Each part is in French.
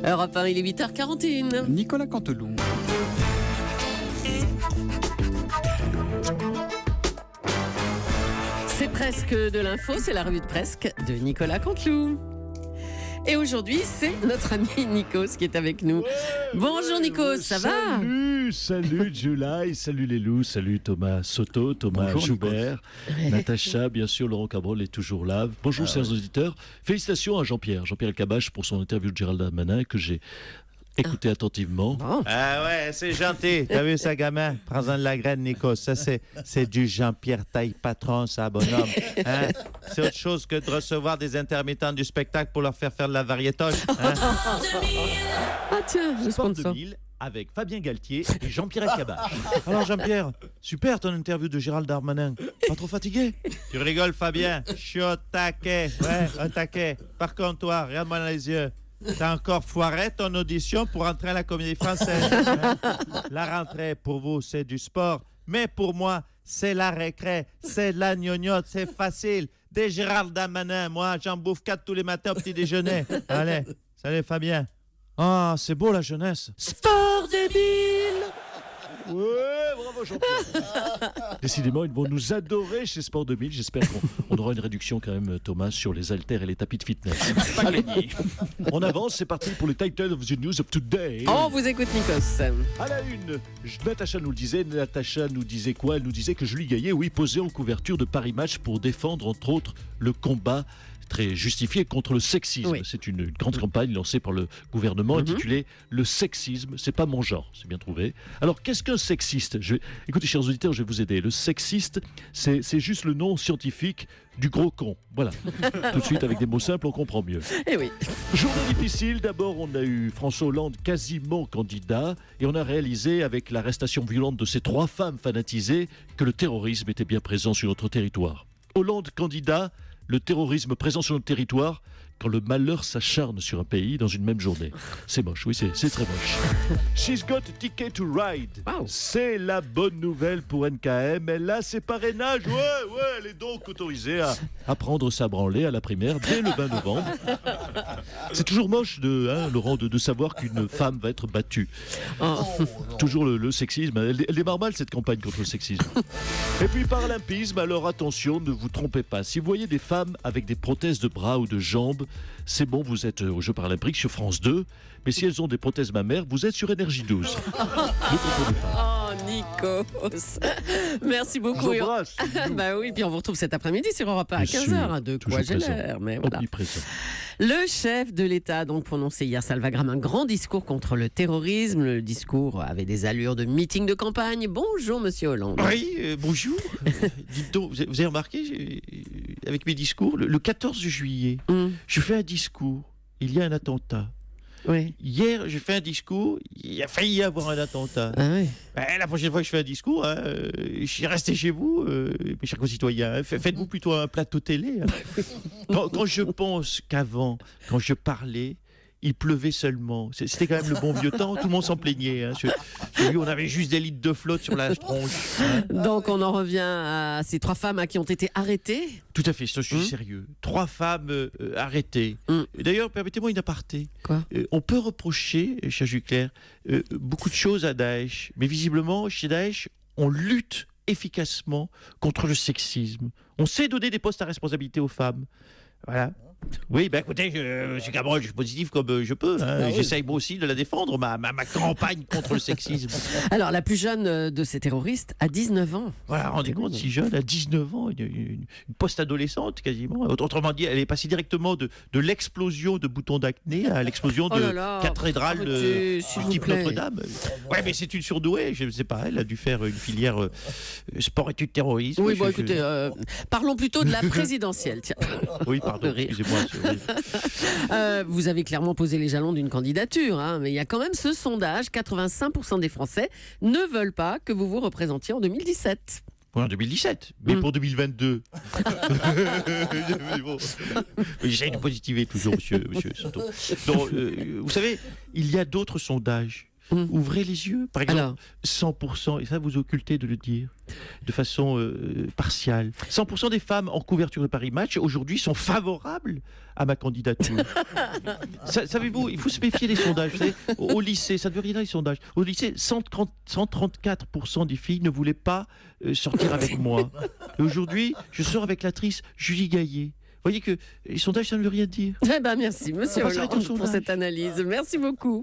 Europe 1, il est 8h41. Nicolas Canteloup. C'est presque de l'info, c'est la revue de presque de Nicolas Canteloup. Et aujourd'hui, c'est notre ami Nikos qui est avec nous. Bonjour Nikos, ça va ? Salut July, salut les loups, salut Thomas Soto, Thomas Bonjour, Joubert, Natacha, bien sûr, Laurent Cabrol est toujours là. Bonjour chers auditeurs, félicitations à Jean-Pierre Elkabbach pour son interview de Gérald Darmanin que j'ai écouté attentivement. Bon. Ah ouais, c'est gentil. T'as vu ça, gamin? Prends-en de la graine, Nico. Ça, c'est du Jean-Pierre taille patron, ça, bonhomme. Hein? C'est autre chose que de recevoir des intermittents du spectacle pour leur faire de la variétoche. Hein? Ah tiens, je Sport sponsor. 2000 avec Fabien Galtier et Jean-Pierre Elkabbach. Alors, Jean-Pierre, super ton interview de Gérald Darmanin. Pas trop fatigué? Tu rigoles, Fabien? Je suis au taquet. Ouais, au taquet. Par contre, toi, regarde-moi dans les yeux. T'as encore foiré ton audition pour entrer à la Comédie Française. Hein? La rentrée, pour vous, c'est du sport. Mais pour moi, c'est la récré. C'est de la gnognotte. C'est facile. Des Gérald Darmanin. Moi, j'en bouffe 4 tous les matins au petit déjeuner. Allez, salut Fabien. Ah, c'est beau la jeunesse. Sport débile. Ouais, bravo Jean-Pierre. Décidément, ils vont nous adorer chez Sport 2000. J'espère qu'on aura une réduction quand même, Thomas, sur les haltères et les tapis de fitness. Allez, on avance, c'est parti pour les titles of the news of today. On vous écoute Nikos. À la une, Natacha nous le disait. Natacha nous disait quoi? Elle nous disait que Julie Gaillet, oui, posait en couverture de Paris Match pour défendre, entre autres, le combat très justifié contre le sexisme. Oui. C'est une grande campagne lancée par le gouvernement intitulée « Le sexisme, c'est pas mon genre ». C'est bien trouvé. Alors, qu'est-ce qu'un sexiste? Écoutez, chers auditeurs, je vais vous aider. Le sexiste, c'est juste le nom scientifique du gros con. Voilà. Tout de suite, avec des mots simples, on comprend mieux. Eh oui. Journée difficile. D'abord, on a eu François Hollande quasiment candidat et on a réalisé, avec l'arrestation violente de ces 3 femmes fanatisées, que le terrorisme était bien présent sur notre territoire. Hollande candidat, le terrorisme présent sur notre territoire, quand le malheur s'acharne sur un pays dans une même journée. C'est moche, oui, c'est très moche. She's got a ticket to ride. Wow. C'est la bonne nouvelle pour NKM. Elle a ses parrainages. Ouais, elle est donc autorisée à prendre sa branlée à la primaire dès le 20 novembre. C'est toujours moche, Laurent, de savoir qu'une femme va être battue. Toujours le sexisme. Elle démarre mal, cette campagne contre le sexisme. Et puis paralympisme, alors attention, ne vous trompez pas. Si vous voyez des femmes avec des prothèses de bras ou de jambes, c'est bon, vous êtes aux Jeux paralympiques sur France 2. Mais si elles ont des prothèses mammaires, vous êtes sur Énergie 12. Ne comprenez pas. Oh Nikos. Merci beaucoup. J'embrasse. Bah oui, puis on vous retrouve cet après-midi sur Europe 1 à Bien 15h. sûr, De toujours quoi j'ai présent. l'air, mais voilà. Omniprésent. Le chef de l'État a donc prononcé hier, Salvagram, un grand discours contre le terrorisme. Le discours avait des allures de meeting de campagne. Bonjour, monsieur Hollande. Oui, bonjour. Dites donc, vous avez remarqué, avec mes discours, le 14 juillet, je fais un discours. Il y a un attentat. Oui. Hier, j'ai fait un discours, il a failli y avoir un attentat. Ah oui. La prochaine fois que je fais un discours, je suis resté chez vous, mes chers concitoyens. Faites-vous plutôt un plateau télé. Hein. Quand je pense qu'avant, quand je parlais, il pleuvait seulement. C'était quand même le bon vieux temps, tout le monde s'en plaignait. Hein. J'ai vu, on avait juste des litres de flotte sur la tronche. Hein. Donc on en revient à ces 3 femmes qui ont été arrêtées. Tout à fait, je suis sérieux. 3 femmes arrêtées. D'ailleurs, permettez-moi une aparté. Quoi? On peut reprocher, cher Juclair, beaucoup de choses à Daesh. Mais visiblement, chez Daesh, on lutte efficacement contre le sexisme. On sait donner des postes à responsabilité aux femmes. Voilà. Oui, ben écoutez, M. Cabrol, je suis positif comme je peux. Hein. J'essaye moi aussi de la défendre, ma campagne contre le sexisme. Alors la plus jeune de ces terroristes a 19 ans. Voilà, rendez compte, si jeune, à 19 ans, une post-adolescente quasiment. Autrement dit, elle est passée directement de l'explosion de boutons d'acné à l'explosion de cathédrale arrêtez, du s'il vous type plaît. Notre-Dame. Ouais, mais c'est une surdouée, je ne sais pas, elle a dû faire une filière sport-études terrorisme. Oui, bon, écoutez, parlons plutôt de la présidentielle. Tiens. Oui, pardon, excusez-moi. Vous avez clairement posé les jalons d'une candidature, hein, mais il y a quand même ce sondage, 85% des Français ne veulent pas que vous vous représentiez en 2017. Oui, en 2017, mais pour 2022. Bon. J'essaie de positiver toujours, monsieur Soto. Donc, vous savez, il y a d'autres sondages. ouvrez les yeux. Par exemple, Alors. 100%, et ça vous occultez de le dire de façon partiale. 100% des femmes en couverture de Paris Match aujourd'hui sont favorables à ma candidature. Savez-vous, il faut se méfier des sondages. Vous savez, au lycée, ça ne veut rien dire les sondages. Au lycée, 134% des filles ne voulaient pas sortir avec moi. Et aujourd'hui, je sors avec l'actrice Julie Gaillet. Vous voyez que les sondages, ça ne veut rien dire. Eh ben merci, monsieur Hollande, pour cette analyse. Merci beaucoup.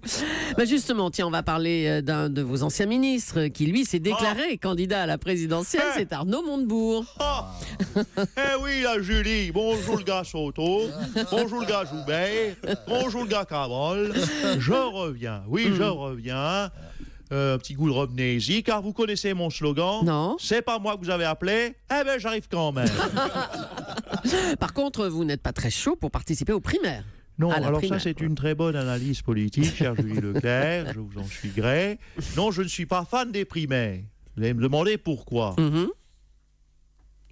Ben justement, tiens, on va parler d'un de vos anciens ministres qui, lui, s'est déclaré candidat à la présidentielle. C'est Arnaud Montebourg. Eh oui, la Julie. Bonjour le gars Soto. Bonjour le gars Joubert. Bonjour le gars Cabrol. Je reviens. Oui, je reviens. Un petit goût de revenez-y, car vous connaissez mon slogan. Non. C'est pas moi que vous avez appelé. Eh ben, j'arrive quand même. Par contre, vous n'êtes pas très chaud pour participer aux primaires. Non, À la alors primaire, ça, c'est quoi. une très bonne analyse politique, cher Julie Leclerc. Je vous en suis gré. Non, je ne suis pas fan des primaires. Vous allez me demander pourquoi.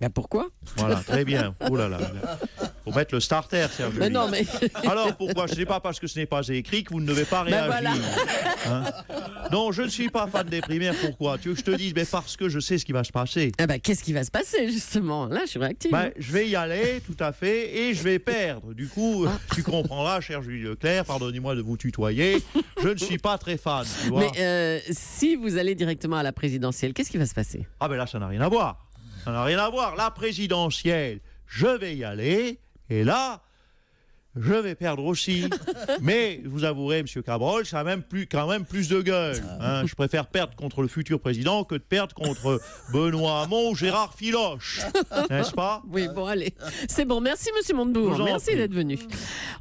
Ben pourquoi? Voilà, très bien. Oh là là. Faut mettre le starter, cher Julie. Mais non, mais Alors pourquoi? Ce n'est pas parce que ce n'est pas écrit que vous ne devez pas Ben réagir. voilà. Hein? Non, je ne suis pas fan des primaires. Pourquoi? Tu veux que je te dise? Mais parce que je sais ce qui va se passer. eh ben, qu'est-ce qui va se passer justement? Là, je suis réactive. Ben, je vais y aller, tout à fait, et je vais perdre. Du coup, tu comprendras, cher Julie Leclerc, pardonnez-moi de vous tutoyer, je ne suis pas très fan, tu vois. Mais si vous allez directement à la présidentielle, qu'est-ce qui va se passer? Ah ben là, ça n'a rien à voir. Ça n'a rien à voir. La présidentielle, je vais y aller, et là, je vais perdre aussi. Mais vous avouerez, monsieur Cabrol, ça a quand même plus de gueule. Hein. Je préfère perdre contre le futur président que de perdre contre Benoît Hamon ou Gérard Filoche. N'est-ce pas? Oui, bon, allez. C'est bon. Merci, monsieur Montebourg. Je vous en Merci prie. d'être venu.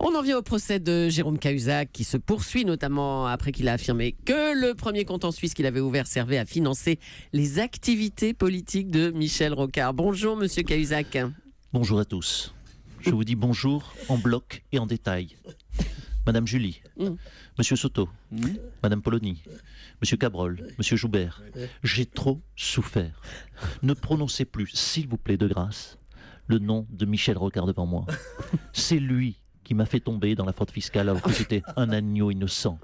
On en vient au procès de Jérôme Cahuzac qui se poursuit, notamment après qu'il a affirmé que le premier compte en Suisse qu'il avait ouvert servait à financer les activités politiques de Michel Rocard. Bonjour, monsieur Cahuzac. Bonjour à tous. Je vous dis bonjour en bloc et en détail. Madame Julie, Monsieur Soto, Madame Polony, Monsieur Cabrol, Monsieur Joubert, j'ai trop souffert. Ne prononcez plus, s'il vous plaît, de grâce, le nom de Michel Rocard devant moi. C'est lui qui m'a fait tomber dans la fraude fiscale alors que j'étais un agneau innocent.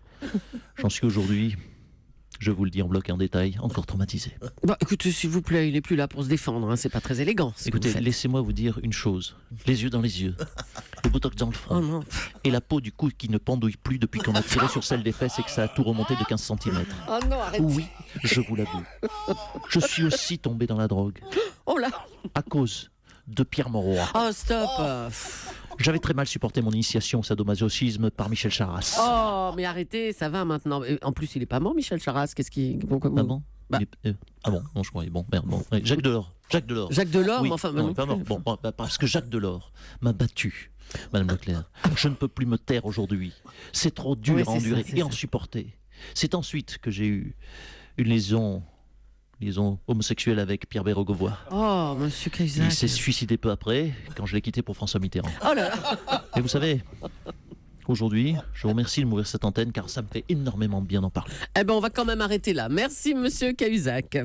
J'en suis aujourd'hui, je vous le dis en bloc et en détail, encore traumatisé. Bon, écoutez, s'il vous plaît, il n'est plus là pour se défendre. Hein. C'est pas très élégant. Ce que Écoutez, vous faites. laissez-moi vous dire une chose. Les yeux dans les yeux, le botox dans le front, Oh non. et la peau du cou qui ne pendouille plus depuis qu'on a tiré sur celle des fesses et que ça a tout remonté de 15 cm. Oh non, arrête. Oui, je vous l'avoue. Je suis aussi tombé dans la drogue Oh là. à cause de Pierre Mauroy. Oh, stop. J'avais très mal supporté mon initiation au sadomasochisme par Michel Charras. Oh, mais arrêtez, ça va maintenant. En plus, il est pas mort, Michel Charras. Qu'est-ce qui... Pourquoi vous... Ah bon Bah. Ah bon, non, je croyais. Bon, merde, bon. Ouais, Jacques Delors. Jacques Delors. Jacques Delors, Oui, mais enfin... non, non pas mort. plus. Bon, parce que Jacques Delors m'a battu, Madame Leclerc. Je ne peux plus me taire aujourd'hui. C'est trop dur Oui, à c'est endurer ça, c'est et ça. en supporter. C'est ensuite que j'ai eu une liaison homosexuelle avec Pierre Bérégovoy. Oh, monsieur Cahuzac. Il s'est suicidé peu après, quand je l'ai quitté pour François Mitterrand. Oh là là. Et vous savez, aujourd'hui, je vous remercie de m'ouvrir cette antenne car ça me fait énormément bien d'en parler. Eh ben, on va quand même arrêter là. Merci, monsieur Cahuzac.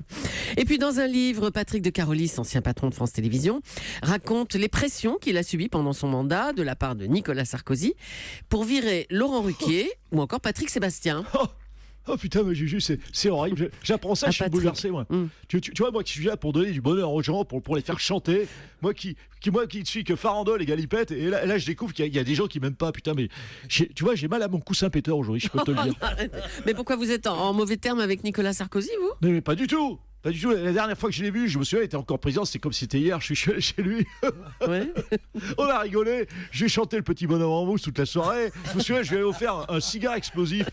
Et puis, dans un livre, Patrick de Carolis, ancien patron de France Télévisions, raconte les pressions qu'il a subies pendant son mandat de la part de Nicolas Sarkozy pour virer Laurent Ruquier ou encore Patrick Sébastien. Oh putain, mais Juju, c'est horrible. J'apprends ça, Ah, je suis Patrick. bouleversé, moi. Tu vois, moi qui suis là pour donner du bonheur aux gens, pour les faire chanter, moi qui ne suis que farandole et galipette, et là je découvre qu'il y a des gens qui m'aiment pas, putain, mais tu vois, j'ai mal à mon coussin péteur aujourd'hui, je peux te le dire. Arrêtez. Mais pourquoi vous êtes en mauvais terme avec Nicolas Sarkozy, vous? Mais pas du tout. Pas du tout. La dernière fois que je l'ai vu, je me souviens, il était encore président, c'est comme si c'était hier, je suis allé chez lui. Ouais. On a rigolé, j'ai chanté le petit bonhomme en mousse toute la soirée. Je me souviens, je lui avais offert un cigare explosif.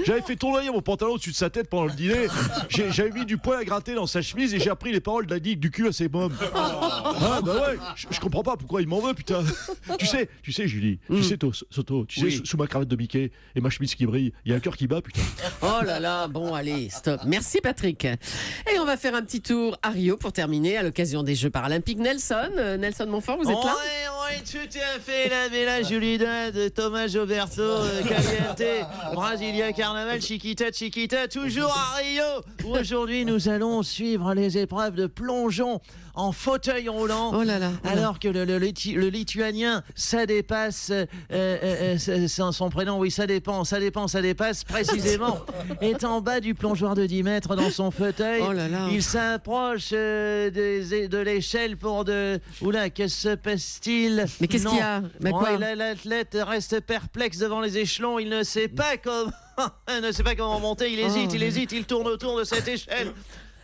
J'avais fait tournoyer mon pantalon au-dessus de sa tête pendant le dîner. J'avais mis du poil à gratter dans sa chemise et j'ai appris les paroles de la digue du cul à ses mômes. Ah bah ouais, je comprends pas pourquoi il m'en veut, putain. Tu sais Julie, tu sais Soto, tu sais, sous ma cravate de Mickey et ma chemise qui brille, il y a un cœur qui bat, putain. Oh là là, bon allez, stop. Merci Patrick. Et on va faire un petit tour à Rio pour terminer à l'occasion des Jeux Paralympiques. Nelson Montfort, vous êtes là? Oui, tout à fait. La Bella Julida, Thomas Gioberto, Caliente, Brasilia Carnaval, Chiquita, toujours à Rio, où aujourd'hui nous allons suivre les épreuves de plongeon en fauteuil roulant. Oh là là. Alors que le lituanien, ça dépasse son prénom, oui, ça dépasse précisément, est en bas du plongeoir de 10 mètres dans son fauteuil. Oh là là. Il s'approche de l'échelle pour de... Oula, que se passe-t-il? Mais qu'est-ce qu'il y a? Mais quoi? L'athlète reste perplexe devant les échelons, il ne sait pas comment monter, il hésite, il tourne autour de cette échelle.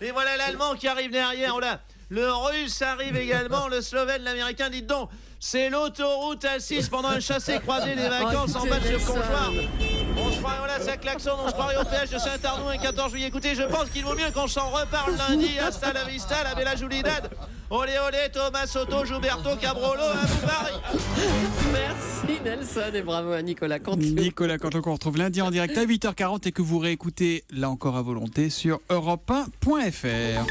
Et voilà l'Allemand qui arrive derrière, oh là. Le Russe arrive également, le Slovène, l'Américain, dites donc, c'est l'autoroute A6 pendant un chassé-croisé des vacances en bas de ce plongeoir. On se croirait, voilà, ça klaxonne, on se croirait au péage de Saint-Arnoux un 14 juillet. Écoutez, je pense qu'il vaut mieux qu'on s'en reparle lundi. Hasta la vista, la bella Julidad. Olé, olé, Thomas Soto, Gilberto Cabrolo, à vous Paris. Merci Nelson et bravo à Nicolas Canteloup. Nicolas Canteloup qu'on retrouve lundi en direct à 8h40 et que vous réécoutez là encore à volonté sur europe1.fr.